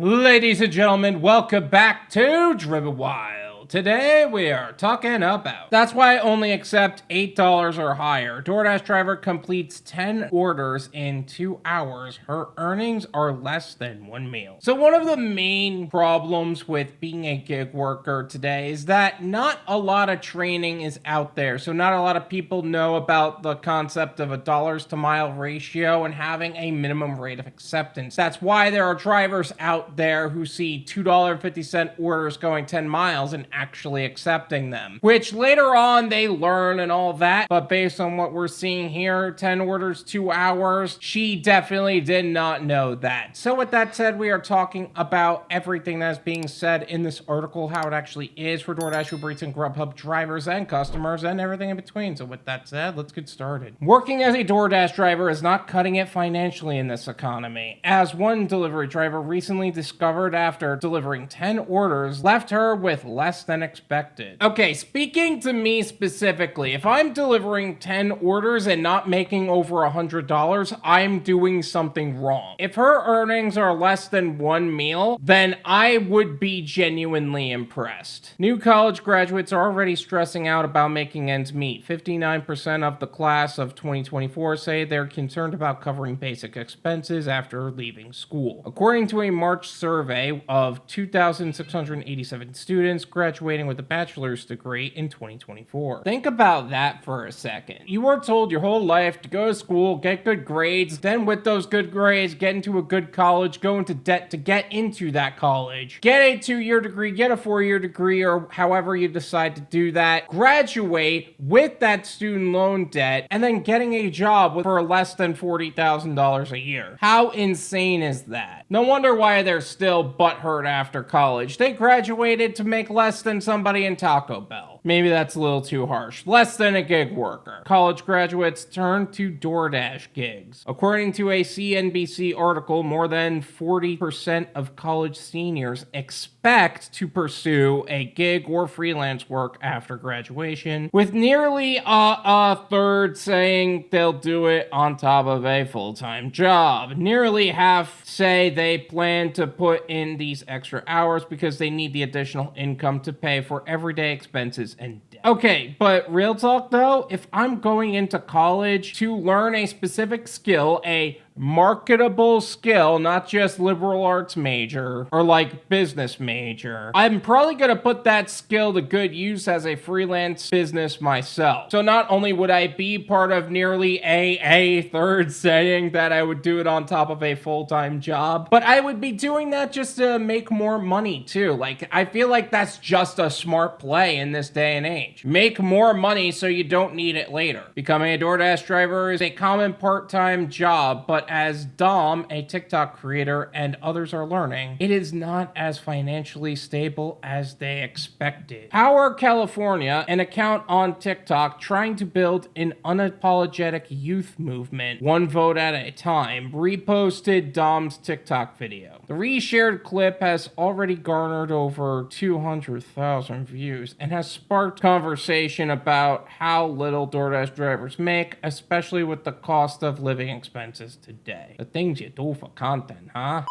Ladies and gentlemen, welcome back to Driven Wyld. Today we are talking about that's why I only accept $8 or higher. DoorDash driver completes 10 orders in 2 hours. Her earnings are less than one meal. So one of the main problems with being a gig worker today is that not a lot of training is out there. So not a lot of people know about the concept of a dollars to mile ratio and having a minimum rate of acceptance. That's why there are drivers out there who see $2.50 orders going 10 miles and actually accepting them, which later on they learn and all that. But based on what we're seeing here, 10 orders, 2 hours, she definitely did not know that. So with that said, we are talking about everything that is being said in this article, how it actually is for DoorDash, UberEats, and Grubhub drivers and customers and everything in between. So with that said, let's get started. Working as a DoorDash driver is not cutting it financially in this economy, as one delivery driver recently discovered after delivering 10 orders left her with less than expected. Okay, speaking to me specifically, if I'm delivering 10 orders and not making over $100, I'm doing something wrong. If her earnings are less than one meal, then I would be genuinely impressed. New college graduates are already stressing out about making ends meet. 59% of the class of 2024 say they're concerned about covering basic expenses after leaving school. According to a March survey of 2,687 students graduating with a bachelor's degree in 2024. Think about that for a second. You were told your whole life to go to school, get good grades, then with those good grades, get into a good college, go into debt to get into that college, get a 2-year degree, get a 4-year degree, or however you decide to do that, graduate with that student loan debt, and then getting a job for less than $40,000 a year. How insane is that? No wonder why they're still butthurt after college. They graduated to make less than somebody in Taco Bell. Maybe that's a little too harsh. Less than a gig worker. College graduates turn to DoorDash gigs. According to a CNBC article, more than 40% of college seniors expect to pursue a gig or freelance work after graduation, with nearly a third saying they'll do it on top of a full-time job. Nearly half say they plan to put in these extra hours because they need the additional income to pay for everyday expenses and debt. Okay, but real talk though, if I'm going into college to learn a specific skill, a marketable skill, not just liberal arts major or like business major, I'm probably going to put that skill to good use as a freelance business myself. So not only would I be part of nearly a third saying that I would do it on top of a full-time job, but I would be doing that just to make more money too. Like, I feel like that's just a smart play in this day and age. Make more money so you don't need it later. Becoming a DoorDash driver is a common part-time job, but as Dom, a TikTok creator, and others are learning, it is not as financially stable as they expected. Powercalifornia, an account on TikTok trying to build an unapologetic youth movement, one vote at a time, reposted Dom's TikTok video. The reshared clip has already garnered over 200,000 views and has sparked conversation about how little DoorDash drivers make, especially with the cost of living expenses today. The things you do for content, huh?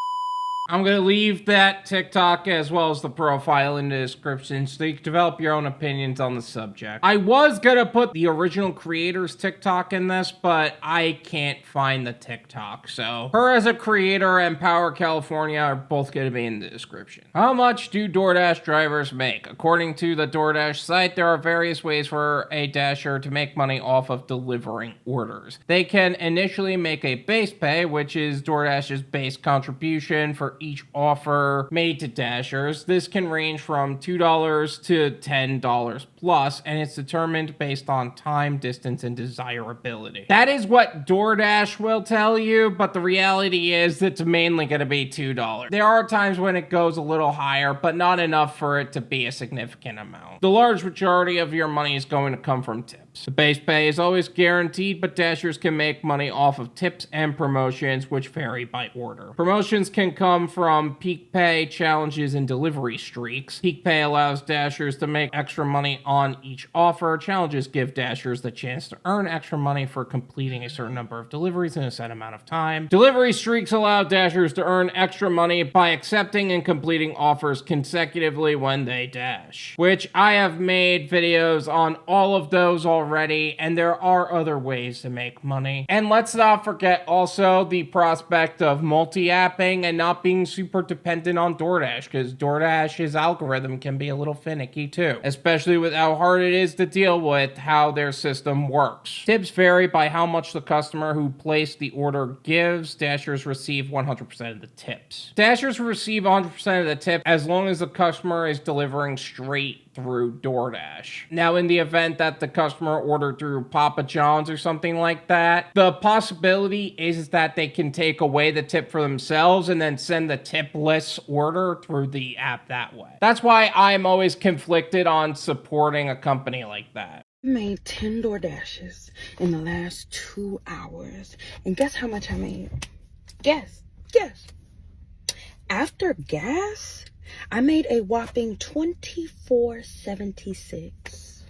I'm going to leave that TikTok as well as the profile in the description so you can develop your own opinions on the subject. I was going to put the original creator's TikTok in this, but I can't find the TikTok. So her as a creator and Powercalifornia are both going to be in the description. How much do DoorDash drivers make? According to the DoorDash site, there are various ways for a Dasher to make money off of delivering orders. They can initially make a base pay, which is DoorDash's base contribution for each offer made to Dashers. This can range from $2 to $10 plus, and it's determined based on time, distance, and desirability. That is what DoorDash will tell you, but the reality is it's mainly going to be $2. There are times when it goes a little higher, but not enough for it to be a significant amount. The large majority of your money is going to come from tips. The base pay is always guaranteed, but Dashers can make money off of tips and promotions, which vary by order. Promotions can come from peak pay, challenges, and delivery streaks. Peak pay allows Dashers to make extra money on each offer. Challenges give Dashers the chance to earn extra money for completing a certain number of deliveries in a set amount of time. Delivery streaks allow Dashers to earn extra money by accepting and completing offers consecutively when they dash, which I have made videos on all of those already, and there are other ways to make money. And let's not forget also the prospect of multi-apping and not being super dependent on DoorDash, because DoorDash's algorithm can be a little finicky too, especially with how hard it is to deal with how their system works. Tips vary by how much the customer who placed the order gives. Dashers receive 100% of the tips. Dashers receive 100% of the tip as long as the customer is delivering straight through DoorDash. Now, in the event that the customer ordered through Papa John's or something like that, the possibility is that they can take away the tip for themselves and then send the tipless order through the app that way. That's why I'm always conflicted on supporting a company like that. I made 10 DoorDashes in the last 2 hours. And guess how much I made? Guess. After gas, I made a whopping $24.76.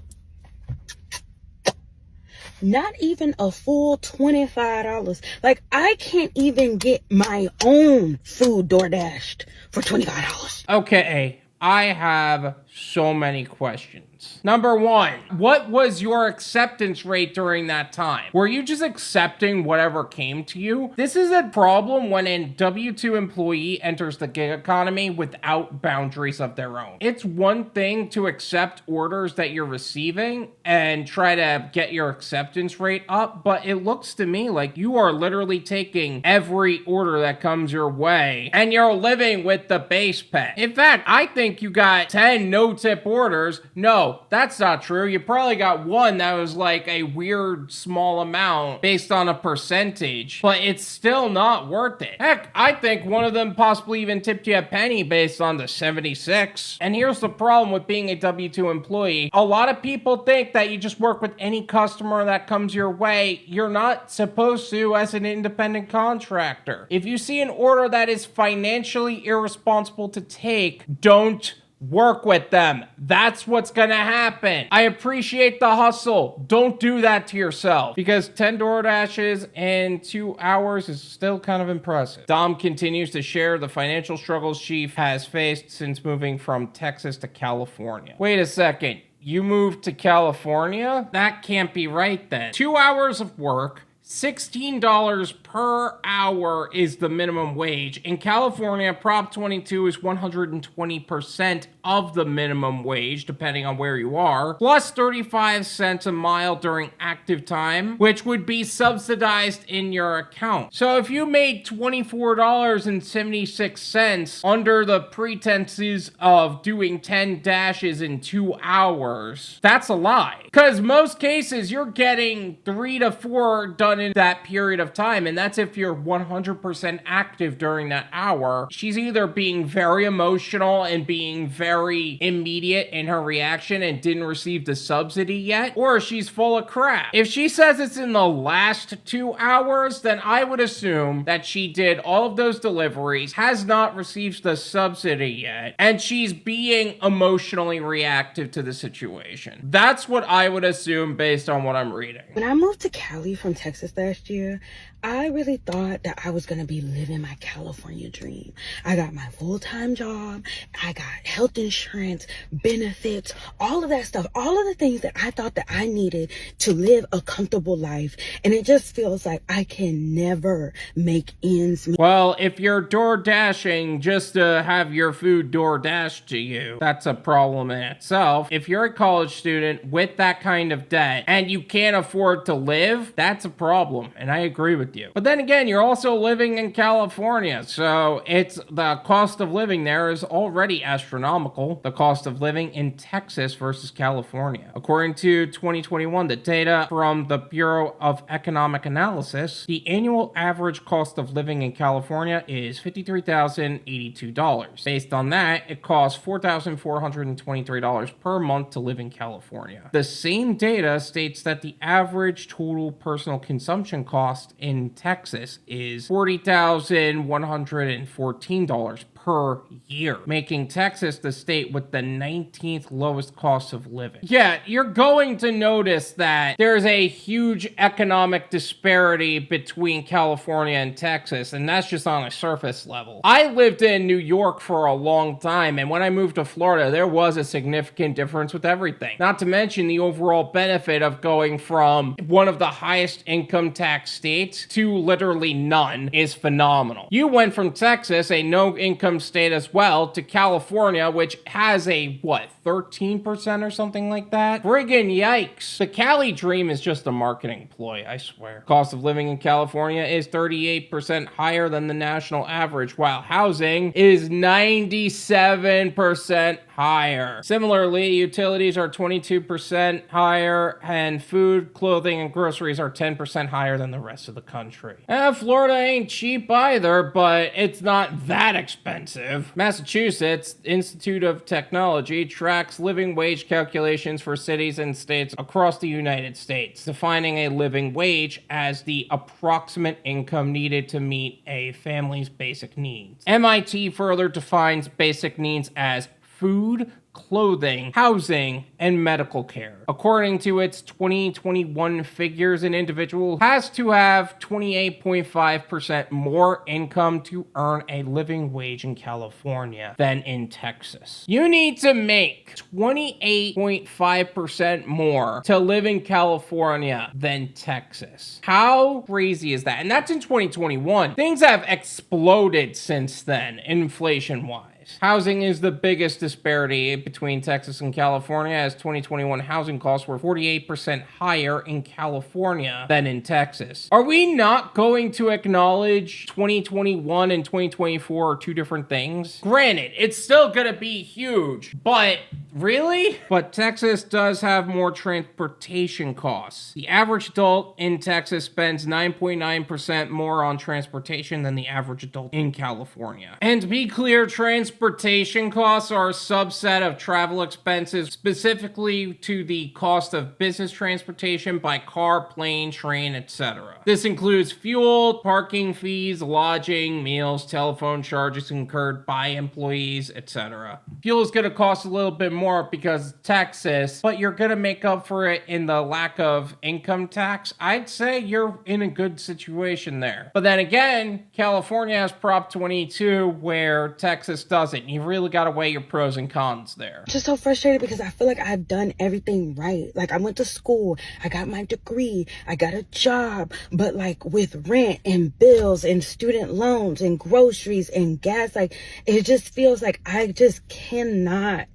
Not even a full $25. Like, I can't even get my own food DoorDashed for $25. Okay, I have so many questions. Number one, what was your acceptance rate during that time? Were you just accepting whatever came to you? This is a problem when a W-2 employee enters the gig economy without boundaries of their own. It's one thing to accept orders that you're receiving and try to get your acceptance rate up, but it looks to me like you are literally taking every order that comes your way and you're living with the base pay. In fact, I think you got 10 no-tip orders. No, that's not true. You probably got one that was like a weird small amount based on a percentage, but it's still not worth it. Heck, I think one of them possibly even tipped you a penny based on the 76. And here's the problem with being a W-2 employee. A lot of people think that you just work with any customer that comes your way. You're not supposed to as an independent contractor. If you see an order that is financially irresponsible to take, don't work with them. That's what's gonna happen. I appreciate the hustle. Don't do that to yourself, because 10 DoorDashes in 2 hours is still kind of impressive. Dom continues to share the financial struggles she has faced since moving from Texas to California. Wait a second. You moved to California? That can't be right then. 2 hours of work, $16 per hour is the minimum wage. In California, Prop 22 is 120% of the minimum wage, depending on where you are, plus 35 cents a mile during active time, which would be subsidized in your account. So if you made $24.76 under the pretenses of doing 10 dashes in 2 hours, that's a lie. Because most cases, you're getting 3 to 4 done in that period of time, and that's if you're 100% active during that hour. She's either being very emotional and being very immediate in her reaction and didn't receive the subsidy yet, or she's full of crap. If she says it's in the last 2 hours, then I would assume that she did all of those deliveries, has not received the subsidy yet, and she's being emotionally reactive to the situation. That's what I would assume based on what I'm reading. When I moved to Cali from Texas last year, I really thought that I was going to be living my California dream. I got my full-time job. I got health insurance, benefits, all of that stuff, all of the things that I thought that I needed to live a comfortable life. And it just feels like I can never make ends meet. Well, if you're door dashing just to have your food door dashed to you, that's a problem in itself. If you're a college student with that kind of debt and you can't afford to live, that's a problem. And I agree with you. But then again, you're also living in California, so it's the cost of living there is already astronomical. The cost of living in Texas versus California. According to 2021, the data from the Bureau of Economic Analysis, the annual average cost of living in California is $53,082. Based on that, it costs $4,423 per month to live in California. The same data states that the average total personal consumption cost in Texas is $40,114 per per year, making Texas the state with the 19th lowest cost of living. Yeah, you're going to notice that there's a huge economic disparity between California and Texas, and that's just on a surface level. I lived in New York for a long time, and when I moved to Florida, there was a significant difference with everything. Not to mention the overall benefit of going from one of the highest income tax states to literally none is phenomenal. You went from Texas, a no-income state as well, to California, which has a, 13% or something like that? Friggin' yikes. The Cali dream is just a marketing ploy, I swear. Cost of living in California is 38% higher than the national average, while housing is 97% higher. Similarly, utilities are 22% higher, and food, clothing, and groceries are 10% higher than the rest of the country. Florida ain't cheap either, but it's not that expensive. Massachusetts Institute of Technology tracks living wage calculations for cities and states across the United States, defining a living wage as the approximate income needed to meet a family's basic needs. MIT further defines basic needs as food, clothing, housing, and medical care. According to its 2021 figures, an individual has to have 28.5% more income to earn a living wage in California than in Texas. You need to make 28.5% more to live in California than Texas. How crazy is that? And that's in 2021. Things have exploded since then, inflation-wise. Housing is the biggest disparity between Texas and California, as 2021 housing costs were 48% higher in California than in Texas. Are we not going to acknowledge 2021 and 2024 are two different things? Granted, it's still gonna be huge, but really? But Texas does have more transportation costs. The average adult in Texas spends 9.9% more on transportation than the average adult in California. And to be clear, transportation costs are a subset of travel expenses, specifically to the cost of business transportation by car, plane, train, etc. This includes fuel, parking fees, lodging, meals, telephone charges incurred by employees, etc. Fuel is going to cost a little bit more because Texas, but you're going to make up for it in the lack of income tax. I'd say you're in a good situation there. But then again, California has Prop 22 where Texas doesn't. You've really got to weigh your pros and cons there. Just so frustrated because I feel like I've done everything right. Like, I went to school, I got my degree, I got a job, but like with rent and bills and student loans and groceries and gas, like it just feels like I just cannot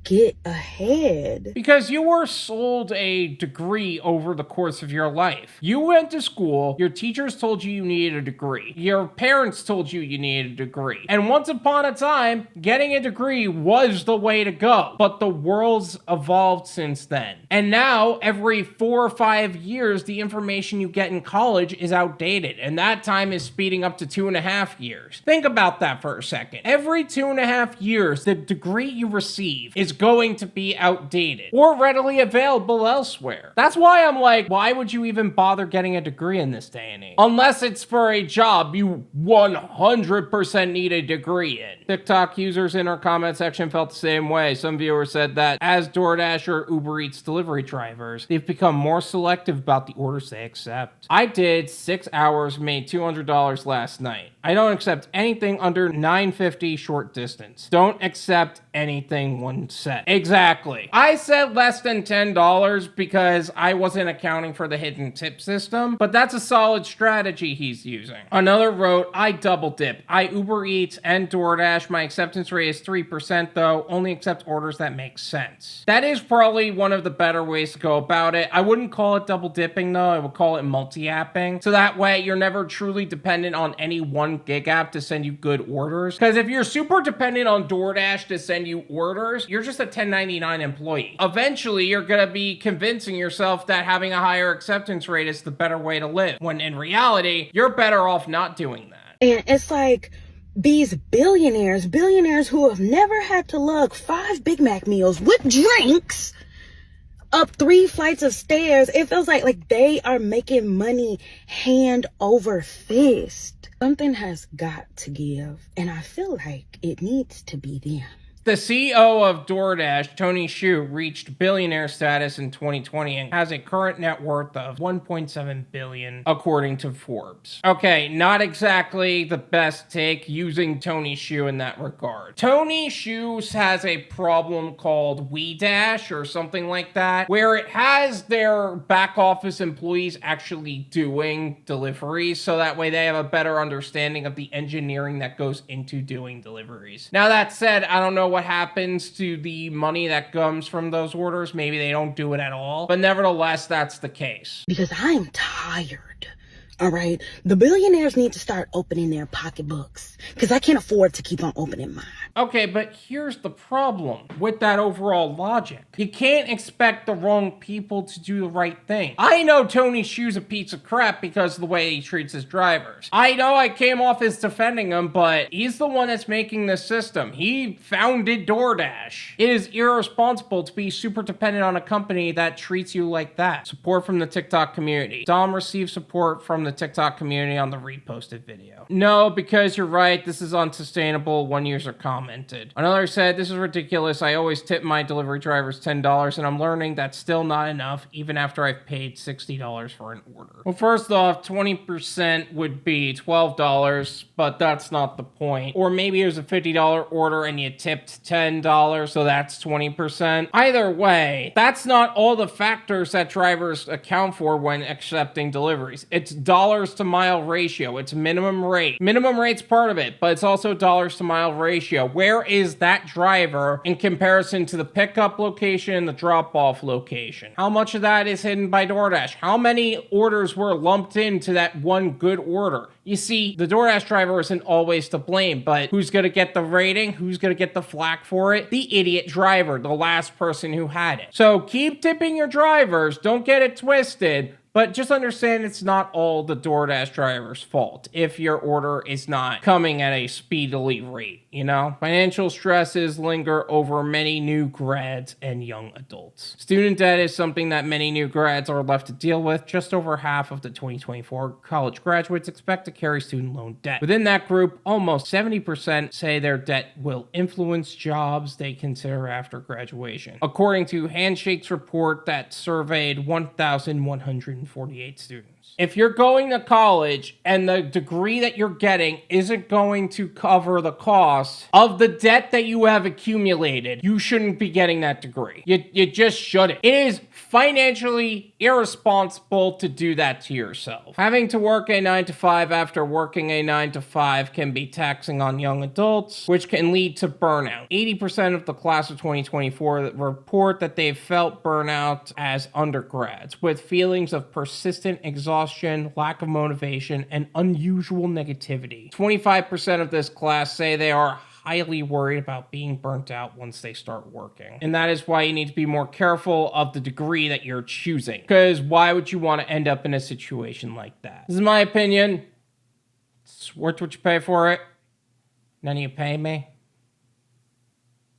get ahead. Because you were sold a degree over the course of your life. You went to school, your teachers told you you needed a degree, your parents told you you needed a degree, and once upon a time, getting a degree was the way to go. But the world's evolved since then. And now, every 4 or 5 years, the information you get in college is outdated, and that time is speeding up to 2.5 years. Think about that for a second. Every 2.5 years, the degree you receive is going to be outdated or readily available elsewhere. That's why I'm like, why would you even bother getting a degree in this day and age? Unless it's for a job you 100% need a degree in. TikTok users in our comment section felt the same way. Some viewers said that as DoorDash or UberEats delivery drivers, they've become more selective about the orders they accept. I did 6 hours, made $200 last night. I don't accept anything under $9.50 short distance. Don't accept anything one set. Exactly. I said less than $10 because I wasn't accounting for the hidden tip system, but that's a solid strategy he's using. Another wrote, I double dip. I Uber Eats and DoorDash. My acceptance rate is 3% though. Only accept orders that make sense. That is probably one of the better ways to go about it. I wouldn't call it double dipping though. I would call it multi-apping. So that way you're never truly dependent on any one gig app to send you good orders. Because if you're super dependent on DoorDash to send you orders, you're just a 1099 employee. Eventually, you're going to be convincing yourself that having a higher acceptance rate is the better way to live, when in reality, you're better off not doing that. And it's like these billionaires who have never had to lug 5 Big Mac meals with drinks up 3 flights of stairs. It feels like they are making money hand over fist. Something has got to give, and I feel like it needs to be them. The CEO of DoorDash, Tony Xu, reached billionaire status in 2020 and has a current net worth of $1.7 billion, according to Forbes. Okay, not exactly the best take using Tony Xu in that regard. Tony Xu has a problem called WeDash or something like that, where it has their back office employees actually doing deliveries, so that way they have a better understanding of the engineering that goes into doing deliveries. Now that said, I don't know what happens to the money that comes from those orders. Maybe they don't do it at all, but nevertheless, that's the case. Because I am tired. All right, the billionaires need to start opening their pocketbooks because I can't afford to keep on opening mine. Okay, but here's the problem with that overall logic. You can't expect the wrong people to do the right thing. I know Tony Xu's a piece of crap because of the way he treats his drivers. I know I came off as defending him, but he's the one that's making this system. He founded DoorDash. It is irresponsible to be super dependent on a company that treats you like that. Support from the TikTok community. Dom received support from the TikTok community on the reposted video. No, because you're right, this is unsustainable. One user commented. Another said, this is ridiculous. I always tip my delivery drivers $10 and I'm learning that's still not enough even after I've paid $60 for an order. Well, first off, 20% would be $12, but that's not the point. Or maybe it was a $50 order and you tipped $10, so that's 20%. Either way, that's not all the factors that drivers account for when accepting deliveries. It's dollars to mile ratio. It's minimum rate. Minimum rate's part of it, but it's also dollars to mile ratio. Where is that driver in comparison to the pickup location and the drop-off location? How much of that is hidden by DoorDash? How many orders were lumped into that one good order? You see, the DoorDash driver isn't always to blame, but who's going to get the rating? Who's going to get the flack for it? The idiot driver, the last person who had it. So keep tipping your drivers. Don't get it twisted. But just understand it's not all the DoorDash driver's fault if your order is not coming at a speedily rate, you know? Financial stresses linger over many new grads and young adults. Student debt is something that many new grads are left to deal with. Just over half of the 2024 college graduates expect to carry student loan debt. Within that group, almost 70% say their debt will influence jobs they consider after graduation, according to Handshake's report that surveyed 1,148 students. If you're going to college and the degree that you're getting isn't going to cover the cost of the debt that you have accumulated, you shouldn't be getting that degree. You just shouldn't. It is financially irresponsible to do that to yourself. Having to work a 9-to-5 after working a 9-to-5 can be taxing on young adults, which can lead to burnout. 80% of the class of 2024 report that they've felt burnout as undergrads, with feelings of persistent exhaustion, lack of motivation, and unusual negativity. 25% of this class say they are highly worried about being burnt out once they start working. And that is why you need to be more careful of the degree that you're choosing. Because why would you want to end up in a situation like that? This is my opinion. It's worth what you pay for it. None of you pay me.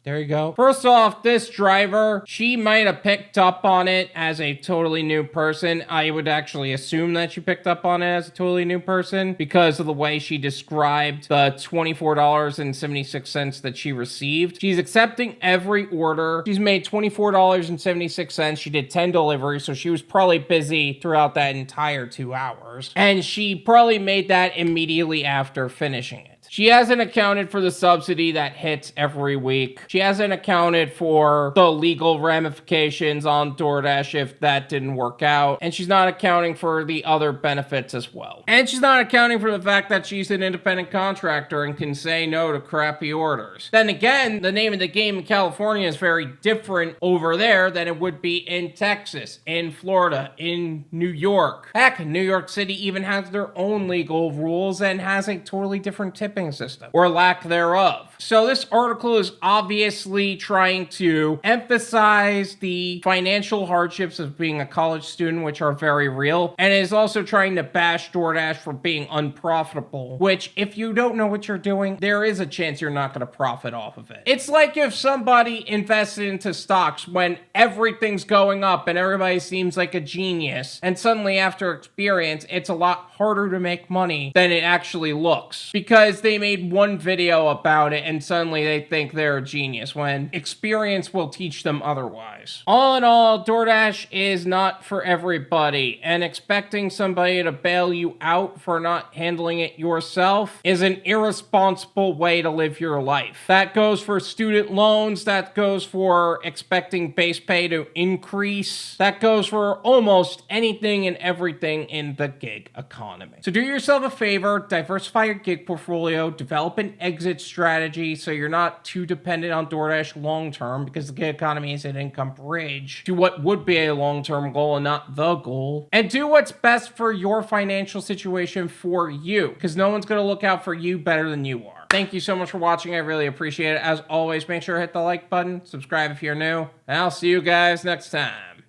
There you go. First off, this driver, she might have picked up on it as a totally new person. I would actually assume that she picked up on it as a totally new person because of the way she described the $24.76 that she received. She's accepting every order. She's made $24.76. She did 10 deliveries, so she was probably busy throughout that entire 2 hours. And she probably made that immediately after finishing it. She hasn't accounted for the subsidy that hits every week. She hasn't accounted for the legal ramifications on DoorDash if that didn't work out. And she's not accounting for the other benefits as well. And she's not accounting for the fact that she's an independent contractor and can say no to crappy orders. Then again, the name of the game in California is very different over there than it would be in Texas, in Florida, in New York. Heck, New York City even has their own legal rules and has a totally different tipping system, or lack thereof. So this article is obviously trying to emphasize the financial hardships of being a college student, which are very real, and is also trying to bash DoorDash for being unprofitable, which if you don't know what you're doing, there is a chance you're not going to profit off of it. It's like if somebody invested into stocks when everything's going up and everybody seems like a genius, and suddenly after experience, it's a lot harder to make money than it actually looks because they made one video about it and suddenly they think they're a genius when experience will teach them otherwise. All in all, DoorDash is not for everybody, and expecting somebody to bail you out for not handling it yourself is an irresponsible way to live your life. That goes for student loans, that goes for expecting base pay to increase, that goes for almost anything and everything in the gig economy. So do yourself a favor, diversify your gig portfolio, develop an exit strategy so you're not too dependent on DoorDash long-term, because the gig economy is an income bridge to what would be a long-term goal and not the goal. And do what's best for your financial situation for you, because no one's going to look out for you better than you are. Thank you so much for watching. I really appreciate it. As always, make sure to hit the like button, subscribe if you're new, and I'll see you guys next time.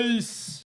Peace.